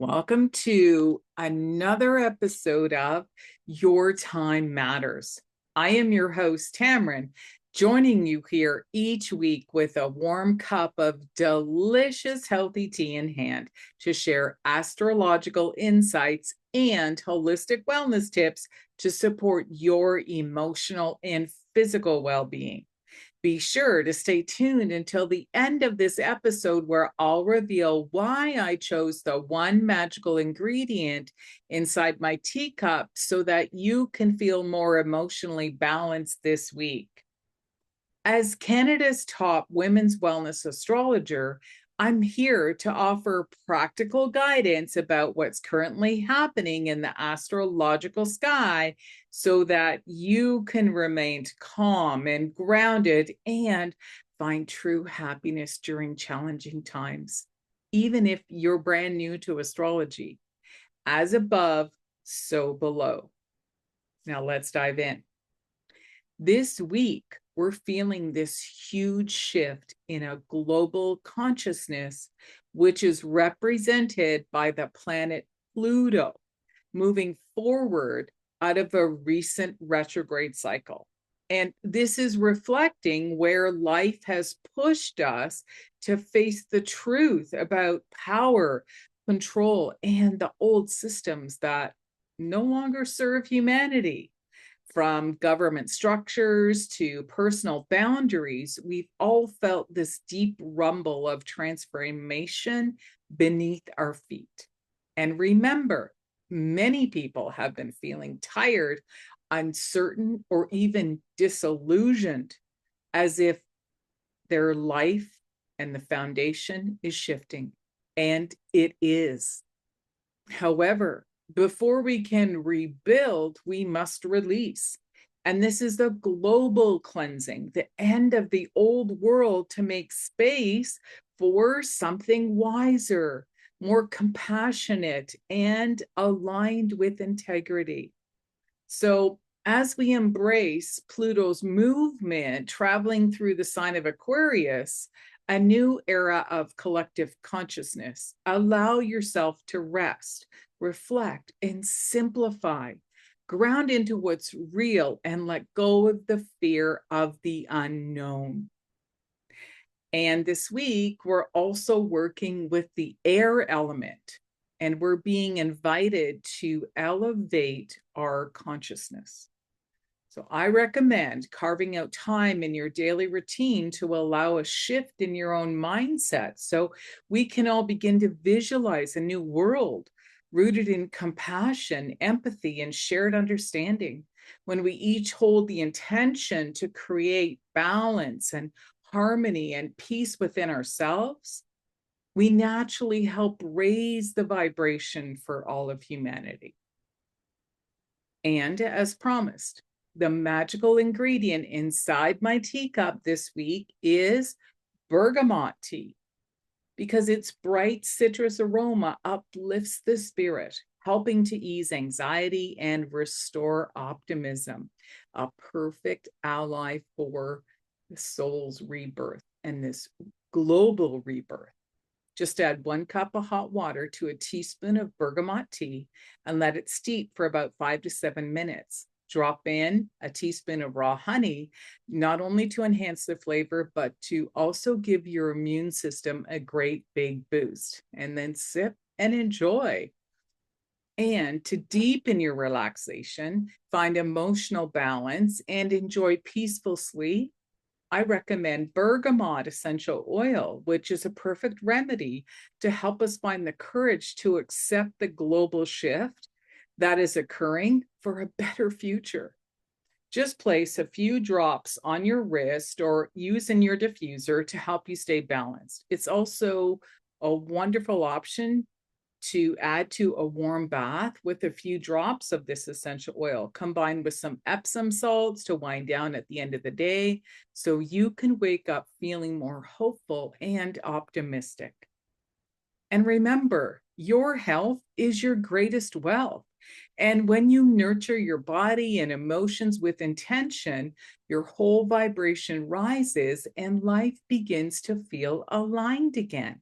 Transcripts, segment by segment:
Welcome to another episode of Your Time Matters. I am your host, Tammeron, joining you here each week with a warm cup of delicious, healthy tea in hand to share astrological insights and holistic wellness tips to support your emotional and physical well-being. Be sure to stay tuned until the end of this episode, where I'll reveal why I chose the one magical ingredient inside my teacup so that you can feel more emotionally balanced this week. As Canada's top women's wellness astrologer, I'm here to offer practical guidance about what's currently happening in the astrological sky so that you can remain calm and grounded and find true happiness during challenging times, even if you're brand new to astrology. As above, so below. Now let's dive in. This week, we're feeling this huge shift in a global consciousness, which is represented by the planet Pluto moving forward out of a recent retrograde cycle. And this is reflecting where life has pushed us to face the truth about power, control, and the old systems that no longer serve humanity. From government structures to personal boundaries, we've all felt this deep rumble of transformation beneath our feet. And remember, many people have been feeling tired, uncertain, or even disillusioned, as if their life and the foundation is shifting. And it is. However, before we can rebuild, we must release. And this is the global cleansing, the end of the old world to make space for something wiser, more compassionate, and aligned with integrity. So, as we embrace Pluto's movement traveling through the sign of Aquarius, a new era of collective consciousness, allow yourself to rest, reflect, and simplify. Ground into what's real and let go of the fear of the unknown. And this week, we're also working with the air element, and we're being invited to elevate our consciousness. So I recommend carving out time in your daily routine to allow a shift in your own mindset so we can all begin to visualize a new world rooted in compassion, empathy, and shared understanding. When we each hold the intention to create balance and harmony and peace within ourselves, we naturally help raise the vibration for all of humanity. And as promised, the magical ingredient inside my teacup this week is bergamot tea, because its bright citrus aroma uplifts the spirit, helping to ease anxiety and restore optimism, a perfect ally for the soul's rebirth and this global rebirth. Just add 1 cup of hot water to a teaspoon of bergamot tea and let it steep for about 5 to 7 minutes. Drop in a teaspoon of raw honey, not only to enhance the flavor, but to also give your immune system a great big boost. And then sip and enjoy. And to deepen your relaxation, find emotional balance, and enjoy peaceful sleep, I recommend bergamot essential oil, which is a perfect remedy to help us find the courage to accept the global shift that is occurring for a better future. Just place a few drops on your wrist or use in your diffuser to help you stay balanced. It's also a wonderful option to add to a warm bath with a few drops of this essential oil, combined with some Epsom salts to wind down at the end of the day, so you can wake up feeling more hopeful and optimistic. And remember, your health is your greatest wealth. And when you nurture your body and emotions with intention, your whole vibration rises and life begins to feel aligned again.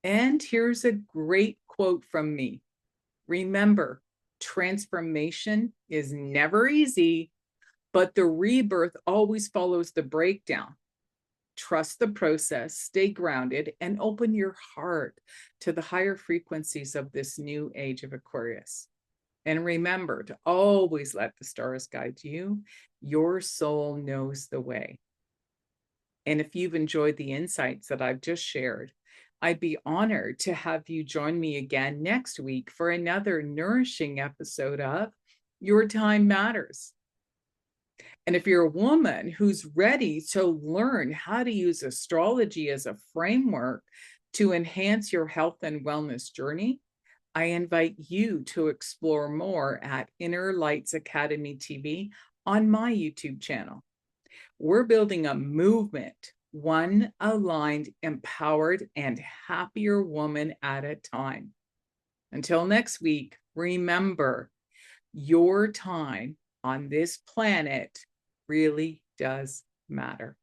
And here's a great quote from me. Remember, transformation is never easy, but the rebirth always follows the breakdown. Trust the process, stay grounded, and open your heart to the higher frequencies of this new age of Aquarius. And remember to always let the stars guide you. Your soul knows the way. And if you've enjoyed the insights that I've just shared, I'd be honored to have you join me again next week for another nourishing episode of Your Time Matters. And if you're a woman who's ready to learn how to use astrology as a framework to enhance your health and wellness journey, I invite you to explore more at Inner Lights Academy TV on my YouTube channel. We're building a movement, one aligned, empowered, and happier woman at a time. Until next week, remember, your time on this planet really does matter.